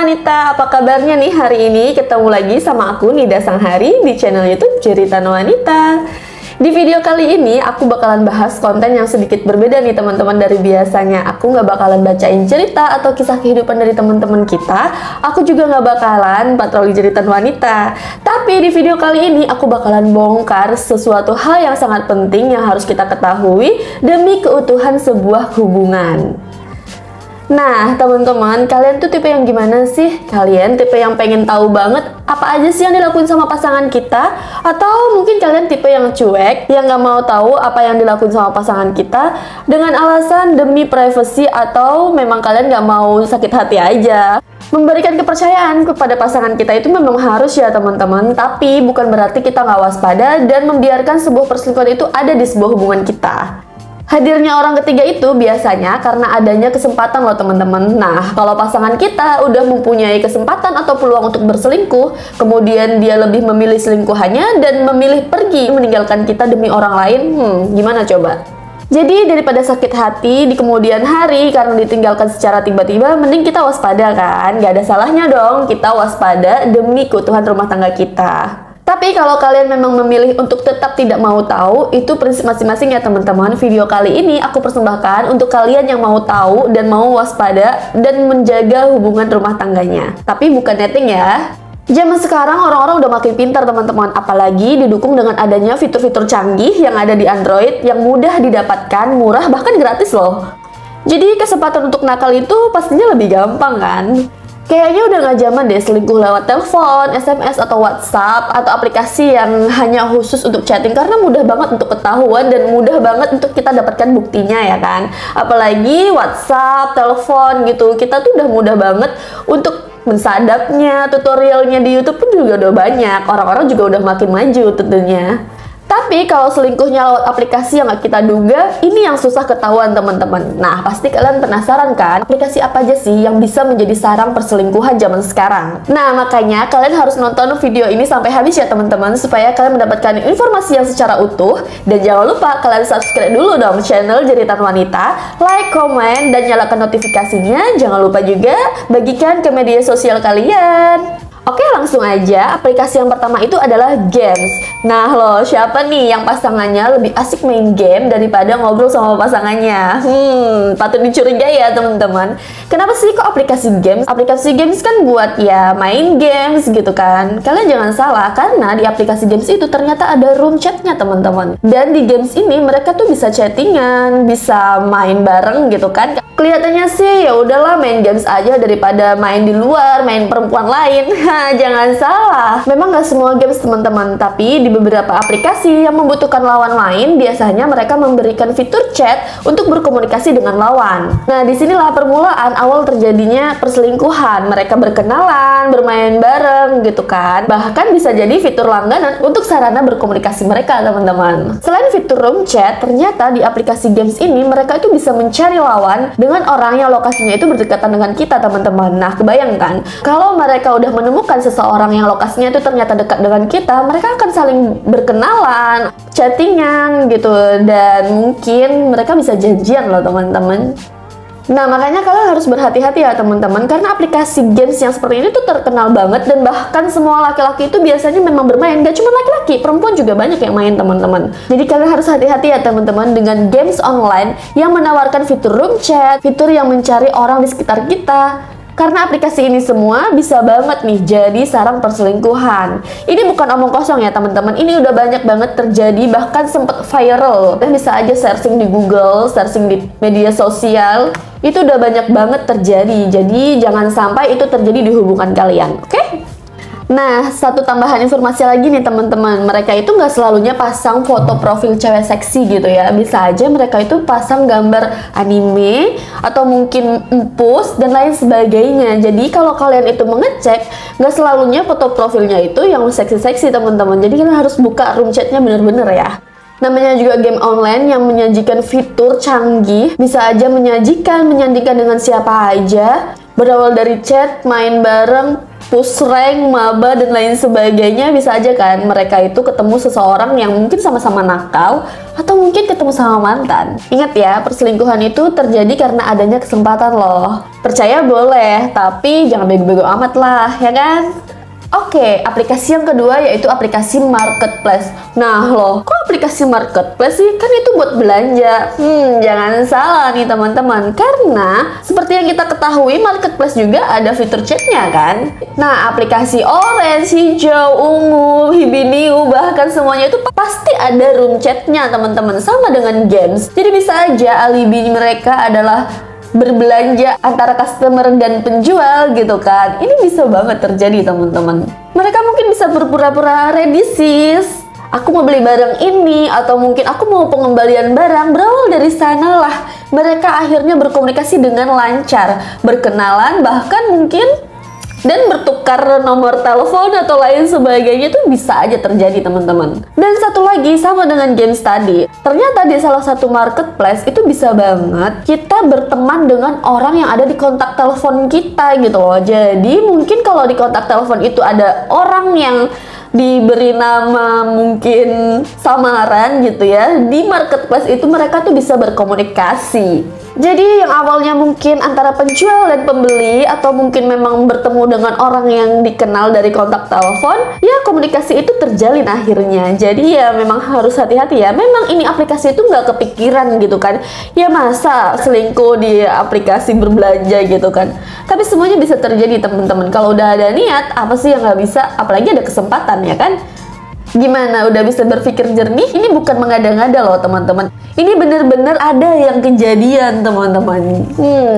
Wanita, apa kabarnya nih hari ini? Ketemu lagi sama aku Nida Sanghari di channel YouTube Jeritan Wanita. Di video kali ini aku bakalan bahas konten yang sedikit berbeda nih teman-teman dari biasanya. Aku nggak bakalan bacain cerita atau kisah kehidupan dari teman-teman kita. Aku juga nggak bakalan patroli jeritan wanita. Tapi di video kali ini aku bakalan bongkar sesuatu hal yang sangat penting yang harus kita ketahui demi keutuhan sebuah hubungan. Nah, teman-teman, kalian tuh tipe yang gimana sih? Kalian tipe yang pengen tahu banget apa aja sih yang dilakuin sama pasangan kita? Atau mungkin kalian tipe yang cuek, yang nggak mau tahu apa yang dilakuin sama pasangan kita dengan alasan demi privasi, atau memang kalian nggak mau sakit hati aja? Memberikan kepercayaan kepada pasangan kita itu memang harus ya teman-teman, tapi bukan berarti kita nggak waspada dan membiarkan sebuah perselingkuhan itu ada di sebuah hubungan kita. Hadirnya orang ketiga itu biasanya karena adanya kesempatan loh teman-teman. Nah, kalau pasangan kita udah mempunyai kesempatan atau peluang untuk berselingkuh, kemudian dia lebih memilih selingkuhannya dan memilih pergi meninggalkan kita demi orang lain, gimana coba? Jadi daripada sakit hati di kemudian hari karena ditinggalkan secara tiba-tiba, mending kita waspada kan? Gak ada salahnya dong kita waspada demi keutuhan rumah tangga kita. Tapi kalau kalian memang memilih untuk tetap tidak mau tahu, itu prinsip masing-masing ya teman-teman. Video kali ini aku persembahkan untuk kalian yang mau tahu dan mau waspada dan menjaga hubungan rumah tangganya. Tapi bukan netting ya. Zaman sekarang orang-orang udah makin pintar teman-teman, apalagi didukung dengan adanya fitur-fitur canggih yang ada di Android yang mudah didapatkan, murah, bahkan gratis loh. Jadi kesempatan untuk nakal itu pastinya lebih gampang kan? Kayaknya udah gak zaman deh selingkuh lewat telepon, SMS, atau WhatsApp, atau aplikasi yang hanya khusus untuk chatting, karena mudah banget untuk ketahuan dan mudah banget untuk kita dapatkan buktinya ya kan. Apalagi WhatsApp, telepon gitu, kita tuh udah mudah banget untuk mensadapnya, tutorialnya di YouTube pun juga udah banyak, orang-orang juga udah makin maju tentunya. Tapi kalau selingkuhnya lewat aplikasi yang gak kita duga, ini yang susah ketahuan teman-teman. Nah, pasti kalian penasaran kan, aplikasi apa aja sih yang bisa menjadi sarang perselingkuhan zaman sekarang? Nah, makanya kalian harus nonton video ini sampai habis ya teman-teman, supaya kalian mendapatkan informasi yang secara utuh. Dan jangan lupa kalian subscribe dulu dong channel Jeritan Wanita, like, komen, dan nyalakan notifikasinya. Jangan lupa juga bagikan ke media sosial kalian. Oke, langsung aja. Aplikasi yang pertama itu adalah games. Nah loh, siapa nih yang pasangannya lebih asik main game daripada ngobrol sama pasangannya? Patut dicurigai ya teman-teman. Kenapa sih kok aplikasi games? Aplikasi games kan buat ya main games gitu kan. Kalian jangan salah, karena di aplikasi games itu ternyata ada room chatnya teman-teman. Dan di games ini mereka tuh bisa chattingan, bisa main bareng gitu kan. Kelihatannya sih ya udahlah main games aja daripada main di luar, main perempuan lain. Jangan salah, memang nggak semua games teman-teman, tapi di beberapa aplikasi yang membutuhkan lawan main, biasanya mereka memberikan fitur chat untuk berkomunikasi dengan lawan. Nah, disinilah permulaan awal terjadinya perselingkuhan. Mereka berkenalan, bermain bareng gitu kan. Bahkan bisa jadi fitur langganan untuk sarana berkomunikasi mereka teman-teman. Selain fitur room chat, ternyata di aplikasi games ini mereka itu bisa mencari lawan dengan orang yang lokasinya itu berdekatan dengan kita teman-teman. Nah, kebayangkan kalau mereka udah menemukan seseorang yang lokasinya itu ternyata dekat dengan kita, mereka akan saling berkenalan, chattingan gitu, dan mungkin mereka bisa janjian loh teman-teman. Nah, makanya kalian harus berhati-hati ya teman-teman, karena aplikasi games yang seperti ini tuh terkenal banget, dan bahkan semua laki-laki itu biasanya memang bermain. Gak cuma laki-laki, perempuan juga banyak yang main teman-teman. Jadi kalian harus hati-hati ya teman-teman dengan games online yang menawarkan fitur room chat, fitur yang mencari orang di sekitar kita. Karena aplikasi ini semua bisa banget nih jadi sarang perselingkuhan. Ini bukan omong kosong ya teman-teman, ini udah banyak banget terjadi, bahkan sempet viral. Kalian bisa aja searching di Google, searching di media sosial, itu udah banyak banget terjadi. Jadi jangan sampai itu terjadi di hubungan kalian, oke? Nah, satu tambahan informasi lagi nih teman-teman, mereka itu nggak selalunya pasang foto profil cewek seksi gitu ya. Bisa aja mereka itu pasang gambar anime atau mungkin empus dan lain sebagainya. Jadi kalau kalian itu mengecek, nggak selalunya foto profilnya itu yang seksi-seksi teman-teman. Jadi kalian harus buka room chatnya bener-bener ya. Namanya juga game online yang menyajikan fitur canggih, bisa aja menyandingkan dengan siapa aja, berawal dari chat, main bareng, push rank, maba, dan lain sebagainya. Bisa aja kan mereka itu ketemu seseorang yang mungkin sama-sama nakal, atau mungkin ketemu sama mantan. Ingat ya, perselingkuhan itu terjadi karena adanya kesempatan loh. Percaya boleh, tapi jangan bego-bego amat lah, ya kan? Oke, aplikasi yang kedua yaitu aplikasi marketplace. Nah loh, kok aplikasi marketplace sih? Kan itu buat belanja. Jangan salah nih teman-teman, karena seperti yang kita ketahui, marketplace juga ada fitur chatnya kan. Nah, aplikasi orange, hijau, ungu, hibiniu, bahkan semuanya itu pasti ada room chatnya teman-teman, sama dengan games. Jadi bisa aja alibi mereka adalah berbelanja antara customer dan penjual gitu kan. Ini bisa banget terjadi teman-teman. Mereka mungkin bisa berpura-pura ready sis, aku mau beli barang ini, atau mungkin aku mau pengembalian barang. Berawal dari sana lah mereka akhirnya berkomunikasi dengan lancar, berkenalan, bahkan mungkin dan bertukar nomor telepon atau lain sebagainya. Itu bisa aja terjadi teman-teman. Dan satu lagi, sama dengan games tadi, ternyata di salah satu marketplace itu bisa banget kita berteman dengan orang yang ada di kontak telepon kita gitu loh. Jadi mungkin kalau di kontak telepon itu ada orang yang diberi nama mungkin samaran gitu ya, di marketplace itu mereka tuh bisa berkomunikasi. Jadi yang awalnya mungkin antara penjual dan pembeli, atau mungkin memang bertemu dengan orang yang dikenal dari kontak telepon, ya komunikasi itu terjalin akhirnya. Jadi ya memang harus hati-hati ya. Memang ini aplikasi itu nggak kepikiran gitu kan. Ya masa selingkuh di aplikasi berbelanja gitu kan. Tapi semuanya bisa terjadi teman-teman. Kalau udah ada niat, apa sih yang nggak bisa? Apalagi ada kesempatan ya kan. Gimana, udah bisa berpikir jernih? Ini bukan mengada-ngada loh teman-teman. Ini bener-bener ada yang kejadian teman-teman.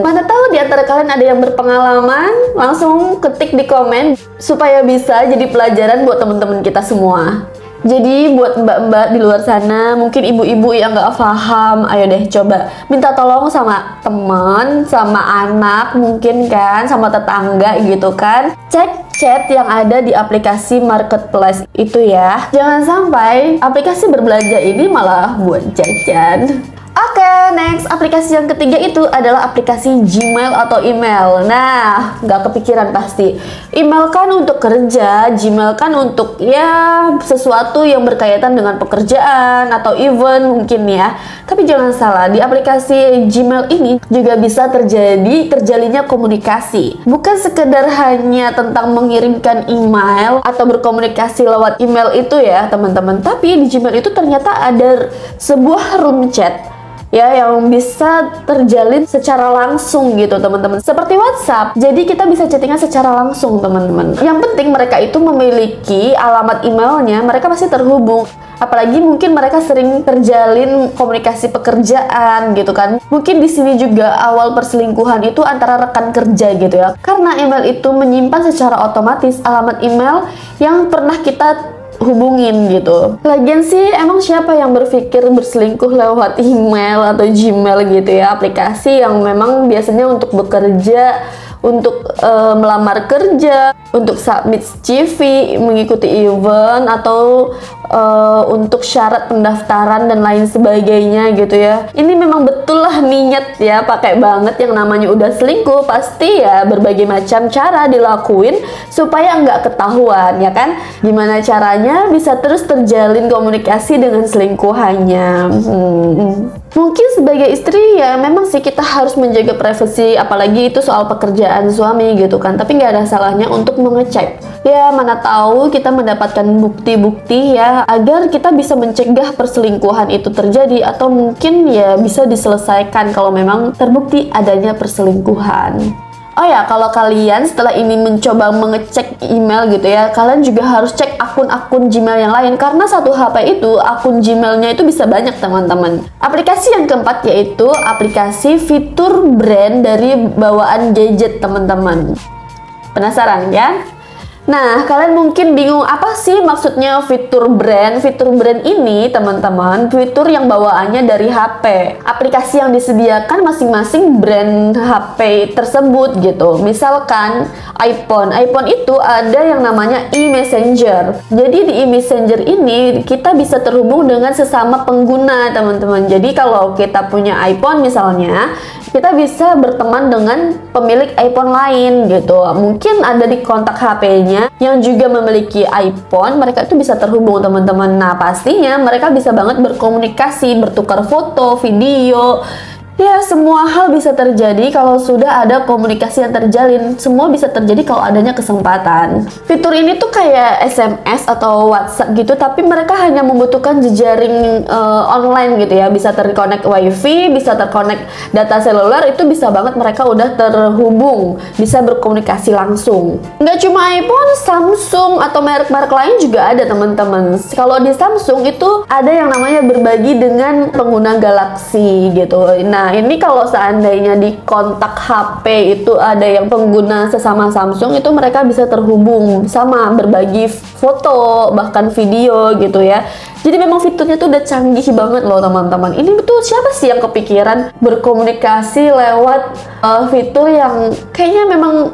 Mana tahu di antara kalian ada yang berpengalaman? Langsung ketik di komen supaya bisa jadi pelajaran buat teman-teman kita semua. Jadi buat mbak-mbak di luar sana, mungkin ibu-ibu yang nggak paham, ayo deh coba minta tolong sama teman, sama anak mungkin kan, sama tetangga gitu kan. Cek chat yang ada di aplikasi marketplace itu ya. Jangan sampai aplikasi berbelanja ini malah buat jajan. Oke, next aplikasi yang ketiga itu adalah aplikasi Gmail atau email. Nah, nggak kepikiran pasti. Email kan untuk kerja, Gmail kan untuk ya sesuatu yang berkaitan dengan pekerjaan atau event mungkin ya. Tapi jangan salah, di aplikasi Gmail ini juga bisa terjalinnya komunikasi. Bukan sekedar hanya tentang mengirimkan email atau berkomunikasi lewat email itu ya teman-teman. Tapi di Gmail itu ternyata ada sebuah room chat ya yang bisa terjalin secara langsung gitu teman-teman, seperti WhatsApp. Jadi kita bisa chattingan secara langsung teman-teman. Yang penting mereka itu memiliki alamat emailnya, mereka pasti terhubung. Apalagi mungkin mereka sering terjalin komunikasi pekerjaan gitu kan. Mungkin di sini juga awal perselingkuhan itu antara rekan kerja gitu ya, karena email itu menyimpan secara otomatis alamat email yang pernah kita hubungin gitu. Lagian sih emang siapa yang berpikir berselingkuh lewat email atau Gmail gitu ya, aplikasi yang memang biasanya untuk bekerja, untuk melamar kerja, untuk submit CV, mengikuti event, atau untuk syarat pendaftaran dan lain sebagainya gitu ya. Ini memang betul lah niat ya, pakai banget yang namanya udah selingkuh. Pasti ya berbagai macam cara dilakuin supaya nggak ketahuan ya kan. Gimana caranya bisa terus terjalin komunikasi dengan selingkuhannya. Mungkin sebagai istri ya memang sih kita harus menjaga privasi, apalagi itu soal pekerjaan suami gitu kan. Tapi nggak ada salahnya untuk mengecek ya, mana tahu kita mendapatkan bukti-bukti ya, agar kita bisa mencegah perselingkuhan itu terjadi, atau mungkin ya bisa diselesaikan kalau memang terbukti adanya perselingkuhan. Oh ya, kalau kalian setelah ini mencoba mengecek email gitu ya, kalian juga harus cek akun-akun Gmail yang lain, karena satu HP itu akun Gmailnya itu bisa banyak teman-teman. Aplikasi yang keempat yaitu aplikasi fitur brand dari bawaan gadget teman-teman. Penasaran ya? Nah, kalian mungkin bingung apa sih maksudnya fitur brand? Fitur brand ini, teman-teman, fitur yang bawaannya dari HP. Aplikasi yang disediakan masing-masing brand HP tersebut gitu. Misalkan iPhone itu ada yang namanya e-messenger. Jadi di e-messenger ini kita bisa terhubung dengan sesama pengguna, teman-teman. Jadi kalau kita punya iPhone misalnya, kita bisa berteman dengan pemilik iPhone lain gitu. Mungkin ada di kontak HP-nya yang juga memiliki iPhone, mereka itu bisa terhubung teman-teman. Nah, pastinya mereka bisa banget berkomunikasi, bertukar foto, video. Ya, semua hal bisa terjadi kalau sudah ada komunikasi yang terjalin. Semua bisa terjadi kalau adanya kesempatan. Fitur ini tuh kayak SMS atau WhatsApp gitu, tapi mereka hanya membutuhkan jejaring online gitu ya. Bisa terkonek WiFi, bisa terkonek data seluler, itu bisa banget mereka udah terhubung, bisa berkomunikasi langsung. Nggak cuma iPhone, Samsung atau merek-merek lain juga ada teman-teman. Kalau di Samsung itu ada yang namanya berbagi dengan pengguna Galaxy gitu. Nah, ini kalau seandainya di kontak HP itu ada yang pengguna sesama Samsung, itu mereka bisa terhubung sama berbagi foto bahkan video gitu ya. Jadi memang fiturnya tuh udah canggih banget loh teman-teman. Ini betul, siapa sih yang kepikiran berkomunikasi lewat fitur yang kayaknya memang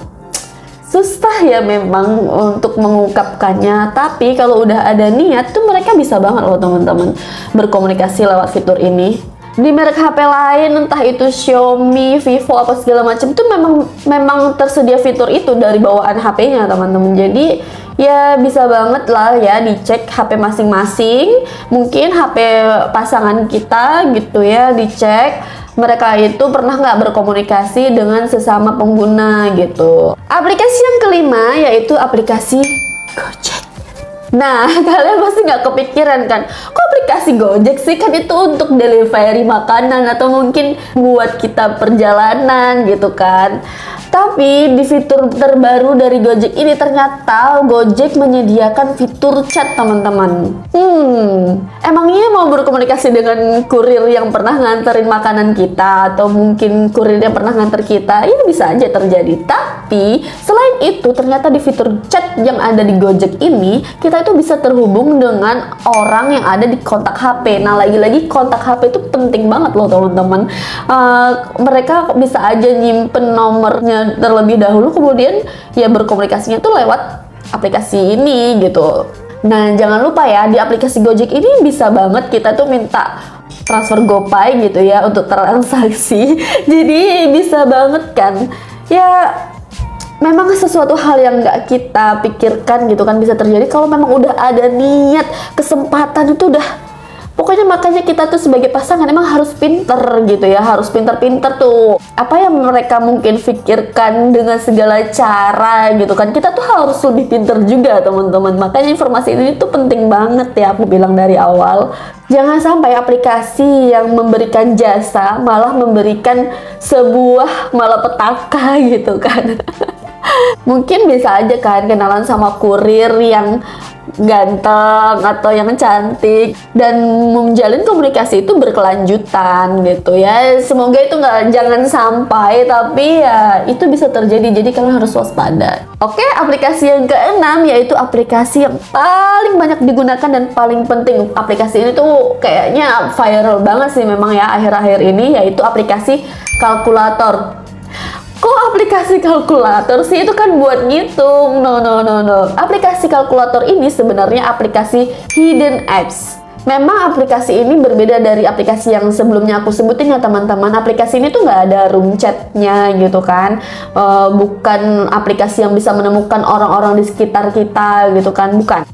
susah ya memang untuk mengungkapkannya, tapi kalau udah ada niat tuh mereka bisa banget loh teman-teman berkomunikasi lewat fitur ini. Di merek HP lain, entah itu Xiaomi, Vivo, apa segala macam, itu memang tersedia fitur itu dari bawaan HP-nya teman-teman. Jadi ya bisa banget lah ya dicek HP masing-masing, mungkin HP pasangan kita gitu ya, dicek mereka itu pernah nggak berkomunikasi dengan sesama pengguna gitu. Aplikasi yang kelima yaitu aplikasi Gojek. Nah, kalian pasti nggak kepikiran kan, kok aplikasi Gojek sih? Kan itu untuk delivery makanan atau mungkin buat kita perjalanan gitu kan. Tapi di fitur terbaru dari Gojek ini ternyata Gojek menyediakan fitur chat teman-teman. Emangnya mau berkomunikasi dengan kurir yang pernah nganterin makanan kita atau mungkin kurir yang pernah nganter kita? Ya bisa aja terjadi. Tapi selain itu ternyata di fitur chat yang ada di Gojek ini kita itu bisa terhubung dengan orang yang ada di kontak HP. Nah, lagi-lagi kontak HP itu penting banget loh teman-teman. Mereka bisa aja nyimpen nomornya terlebih dahulu, kemudian ya berkomunikasinya tuh lewat aplikasi ini gitu. Nah, jangan lupa ya, di aplikasi Gojek ini bisa banget kita tuh minta transfer GoPay gitu ya untuk transaksi. Jadi bisa banget kan. Ya memang sesuatu hal yang nggak kita pikirkan gitu kan bisa terjadi kalau memang udah ada niat, kesempatan itu udah. Pokoknya makanya kita tuh sebagai pasangan emang harus pinter gitu ya, harus pinter-pinter tuh. Apa yang mereka mungkin pikirkan dengan segala cara gitu kan, kita tuh harus lebih pinter juga teman-teman. Makanya informasi ini tuh penting banget ya, aku bilang dari awal. Jangan sampai aplikasi yang memberikan jasa malah memberikan sebuah malapetaka gitu kan. Mungkin bisa aja kan kenalan sama kurir yang ganteng atau yang cantik dan menjalin komunikasi itu berkelanjutan gitu ya. Semoga itu jangan sampai, tapi ya itu bisa terjadi, jadi kalian harus waspada. Oke, aplikasi yang keenam yaitu aplikasi yang paling banyak digunakan dan paling penting. Aplikasi ini tuh kayaknya viral banget sih memang ya akhir-akhir ini, yaitu aplikasi kalkulator. Kok aplikasi kalkulator sih? Itu kan buat ngitung. No. Aplikasi kalkulator ini sebenarnya aplikasi hidden apps. Memang aplikasi ini berbeda dari aplikasi yang sebelumnya aku sebutin ya teman-teman. Aplikasi ini tuh nggak ada room chatnya gitu kan. Bukan aplikasi yang bisa menemukan orang-orang di sekitar kita gitu kan. Bukan.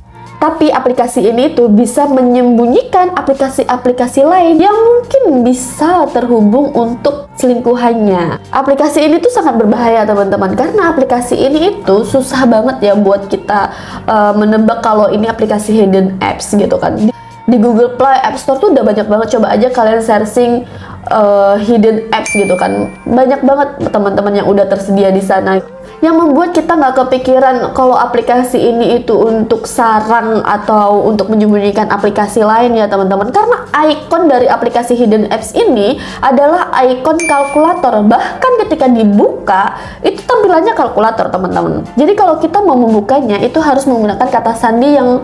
Tapi aplikasi ini tuh bisa menyembunyikan aplikasi-aplikasi lain yang mungkin bisa terhubung untuk selingkuhannya. Aplikasi ini tuh sangat berbahaya teman-teman, karena aplikasi ini itu susah banget ya buat kita menebak kalau ini aplikasi hidden apps gitu kan. Di Google Play, App Store tuh udah banyak banget, coba aja kalian searching hidden apps gitu kan. Banyak banget teman-teman yang udah tersedia di sana. Yang membuat kita nggak kepikiran kalau aplikasi ini itu untuk sarang atau untuk menyembunyikan aplikasi lain ya teman-teman. Karena ikon dari aplikasi hidden apps ini adalah ikon kalkulator. Bahkan ketika dibuka, itu tampilannya kalkulator teman-teman. Jadi kalau kita mau membukanya, itu harus menggunakan kata sandi yang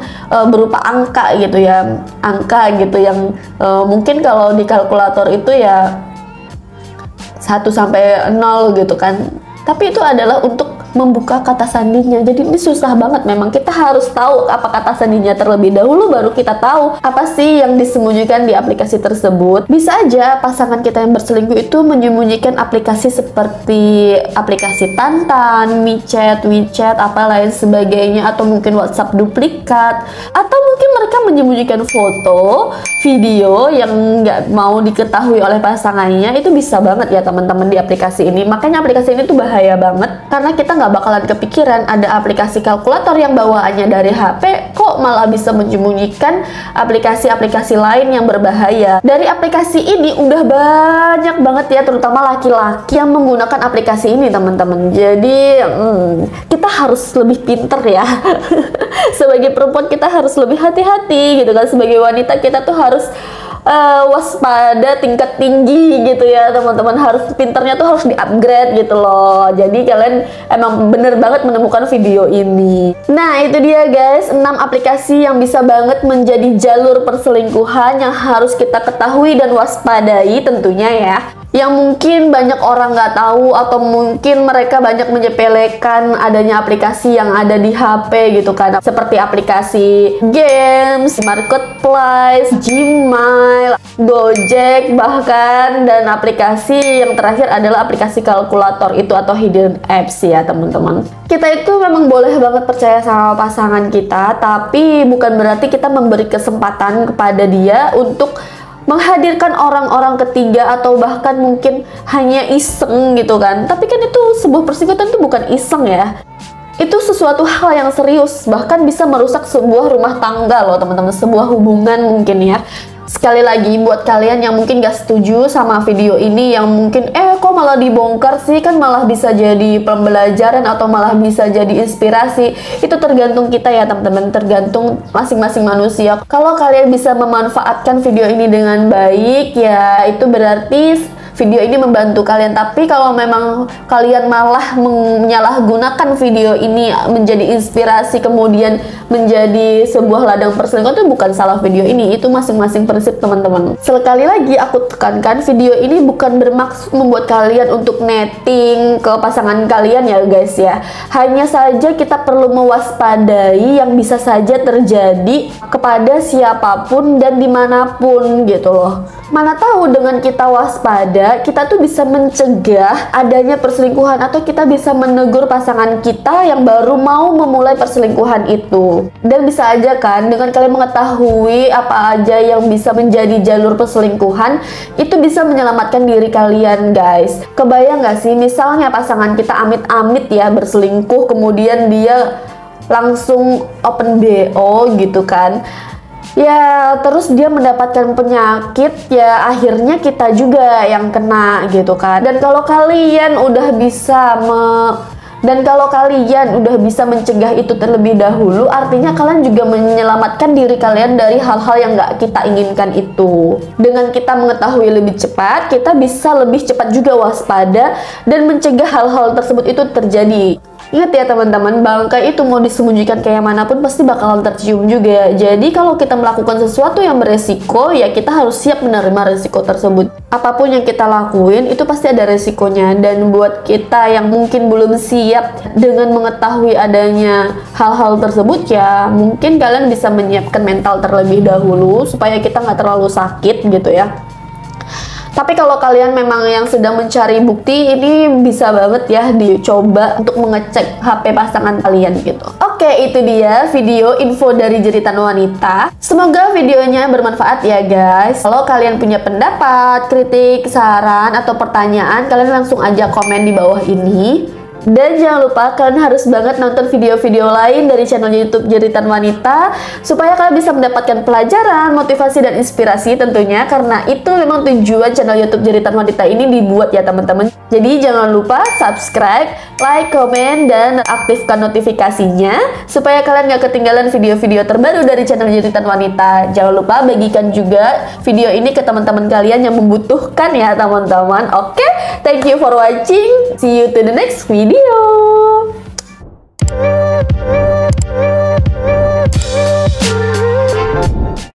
berupa angka gitu ya. Angka gitu yang mungkin kalau di kalkulator itu ya 1 sampai 0 gitu kan. Tapi itu adalah untuk membuka kata sandinya. Jadi ini susah banget, memang kita harus tahu apa kata sandinya terlebih dahulu, baru kita tahu apa sih yang disembunyikan di aplikasi tersebut. Bisa aja pasangan kita yang berselingkuh itu menyembunyikan aplikasi seperti aplikasi Tantan, MiChat, WeChat, apa lain sebagainya, atau mungkin WhatsApp duplikat, atau mungkin mereka menyembunyikan foto, video yang nggak mau diketahui oleh pasangannya. Itu bisa banget ya teman-teman di aplikasi ini. Makanya aplikasi ini tuh bahaya banget, karena kita nggak bakalan kepikiran ada aplikasi kalkulator yang bawaannya dari HP kok malah bisa menyembunyikan aplikasi-aplikasi lain yang berbahaya. Dari aplikasi ini udah banyak banget ya, terutama laki-laki yang menggunakan aplikasi ini teman-teman. Jadi kita harus lebih pinter ya. Sebagai perempuan kita harus lebih hati-hati gitu kan. Sebagai wanita kita tuh harus waspada tingkat tinggi gitu ya teman-teman. Harus pinternya tuh harus di-upgrade gitu loh. Jadi kalian emang bener banget menemukan video ini. Nah itu dia guys, 6 aplikasi yang bisa banget menjadi jalur perselingkuhan yang harus kita ketahui dan waspadai tentunya ya, yang mungkin banyak orang nggak tahu, atau mungkin mereka banyak menyepelekan adanya aplikasi yang ada di HP gitu kan, seperti aplikasi games, marketplace, Gmail, Gojek bahkan, dan aplikasi yang terakhir adalah aplikasi kalkulator itu atau hidden apps ya teman-teman. Kita itu memang boleh banget percaya sama pasangan kita, tapi bukan berarti kita memberi kesempatan kepada dia untuk menghadirkan orang-orang ketiga, atau bahkan mungkin hanya iseng gitu kan. Tapi kan itu sebuah perselingkuhan itu bukan iseng ya, itu sesuatu hal yang serius, bahkan bisa merusak sebuah rumah tangga loh teman-teman, sebuah hubungan mungkin ya. Sekali lagi buat kalian yang mungkin gak setuju sama video ini, yang mungkin kok malah dibongkar sih, kan malah bisa jadi pembelajaran atau malah bisa jadi inspirasi. Itu tergantung kita ya teman-teman, tergantung masing-masing manusia. Kalau kalian bisa memanfaatkan video ini dengan baik ya, itu berarti video ini membantu kalian. Tapi kalau memang kalian malah menyalahgunakan video ini menjadi inspirasi kemudian menjadi sebuah ladang perselingkuhan, itu bukan salah video ini, itu masing-masing prinsip teman-teman. Sekali lagi aku tekankan, video ini bukan bermaksud membuat kalian untuk netting ke pasangan kalian ya guys ya. Hanya saja kita perlu mewaspadai yang bisa saja terjadi kepada siapapun dan dimanapun gitu loh. Mana tahu dengan kita waspada, kita tuh bisa mencegah adanya perselingkuhan, atau kita bisa menegur pasangan kita yang baru mau memulai perselingkuhan itu. Dan bisa aja kan dengan kalian mengetahui apa aja yang bisa menjadi jalur perselingkuhan, itu bisa menyelamatkan diri kalian guys. Kebayang gak sih misalnya pasangan kita amit-amit ya berselingkuh, kemudian dia langsung open BO gitu kan ya, terus dia mendapatkan penyakit ya, akhirnya kita juga yang kena gitu kan. Dan kalau kalian udah bisa mencegah itu terlebih dahulu, artinya kalian juga menyelamatkan diri kalian dari hal-hal yang nggak kita inginkan itu. Dengan kita mengetahui lebih cepat, kita bisa lebih cepat juga waspada dan mencegah hal-hal tersebut itu terjadi. Ingat ya teman-teman, bangkai itu mau disembunyikan kayak manapun pasti bakalan tercium juga. Jadi kalau kita melakukan sesuatu yang beresiko, ya kita harus siap menerima resiko tersebut. Apapun yang kita lakuin itu pasti ada resikonya. Dan buat kita yang mungkin belum siap dengan mengetahui adanya hal-hal tersebut, ya mungkin kalian bisa menyiapkan mental terlebih dahulu supaya kita nggak terlalu sakit gitu ya. Tapi kalau kalian memang yang sedang mencari bukti, ini bisa banget ya dicoba untuk mengecek HP pasangan kalian gitu. Oke, itu dia video info dari Jeritan Wanita. Semoga videonya bermanfaat ya guys. Kalau kalian punya pendapat, kritik, saran, atau pertanyaan, kalian langsung aja komen di bawah ini. Dan jangan lupa kalian harus banget nonton video-video lain dari channel YouTube Jeritan Wanita supaya kalian bisa mendapatkan pelajaran, motivasi, dan inspirasi tentunya, karena itu memang tujuan channel YouTube Jeritan Wanita ini dibuat ya teman-teman. Jadi jangan lupa subscribe, like, komen, dan aktifkan notifikasinya supaya kalian gak ketinggalan video-video terbaru dari channel Jeritan Wanita. Jangan lupa bagikan juga video ini ke teman-teman kalian yang membutuhkan ya teman-teman. Oke, thank you for watching. See you to the next video.